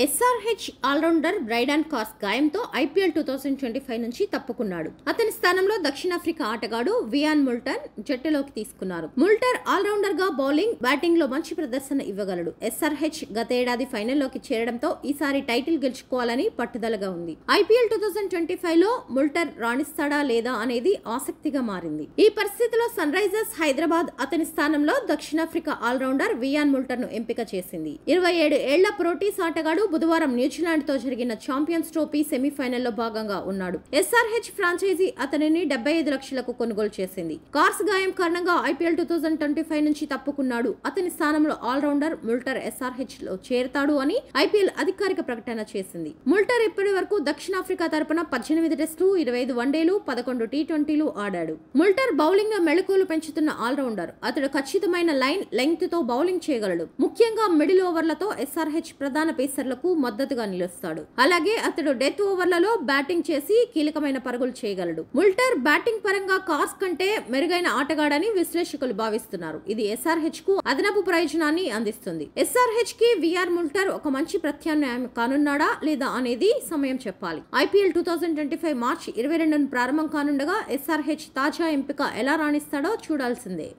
SRH allrounder Brydon Carse గాయంతో IPL 2025 నుంచి తప్పుకున్నాడు. అతని స్థానంలో దక్షిణాఫ్రికా ఆటగాడు వియాన్ ముల్టర్ జట్టులోకి తీసుకున్నారు. ముల్టర్ ఆల్రౌండర్ గా బౌలింగ్, బ్యాటింగ్ లో మంచి ప్రదర్శన ఇవ్వగలడు. ఎస్ఆర్హెచ్ గతేడాది ఫైనల్లోకి చేరడంతో ఈసారి టైటిల్ గెలుచుకోవాలని పట్టుదలగా ఉంది. ఐపీఎల్ 2025 లో ముల్టర్ రాణిస్తాడా లేదా అనేది ఆసక్తిగా మారింది. ఈ పరిస్థితిలో సన్ రైజర్స్ హైదరాబాద్ అతని స్థానంలో దక్షిణాఫ్రికా ఆల్రౌండర్ వియాన్ ముల్టర్ ను ఎంపిక చేసింది. 27 ఏళ్ల ప్రోటీస్ ఆటగాడు బుధవారం న్యూజిలాండ్ తో జరిగిన ఛాంపియన్స్ ట్రోఫీ సెమీఫైనల్లో భాగంగా ఉన్నాడు. ఎస్ఆర్హెచ్ ఫ్రాంచైజీ అతనిని 75 లక్షలకు కొనుగోలు చేసింది. కార్స్ గాయం కారణంగా ఐపీఎల్ 2025 నుంచి తప్పుకున్నాడు. అతని స్థానంలో ఆల్రౌండర్ ముల్టర్ ఎస్ఆర్హెచ్ లో చేరతాడు అని ఐపీఎల్ అధికారిక ప్రకటన చేసింది. ముల్టర్ ఇప్పటి వరకు దక్షిణాఫ్రికా తరపున 18 టెస్టులు, 25 వన్డేలు, 11 టీ20లు ఆడాడు. ముల్టర్ బౌలింగ్ మెళకువలు పెంచుతున్న ఆల్రౌండర్. అతడు ఖచ్చితమైన లైన్, లెంగ్త్ తో బౌలింగ్ చేయగలడు. ముఖ్యంగా మిడిల్ ఓవర్లతో ఎస్ఆర్హెచ్ ప్రధాన పేసర్లకు మద్దతుగా నిలుస్తాడు. అలాగే అతడు డెత్ ఓవర్లలో బ్యాటింగ్ చేసి కీలకమైన పరుగులు చేయగలడు. ముల్టర్ బ్యాటింగ్ పరంగా కార్స్ కంటే మెరుగైన ఆటగాడని విశ్లేషకులు భావిస్తున్నారు. ఇది ఎస్ఆర్హెచ్ కు అదనపు ప్రయోజనాన్ని అందిస్తుంది. ఎస్ఆర్హెచ్ కి విఆర్ ముల్టర్ ఒక మంచి ప్రత్యామ్నాయం కానున్నాడా లేదా అనేది సమయం చెప్పాలి. ఐపీఎల్ 2025 మార్చి 22న ప్రారంభం కానుండగా ఎస్ఆర్హెచ్ తాజా ఎంపిక ఎలా రాణిస్తాడో చూడాల్సిందే.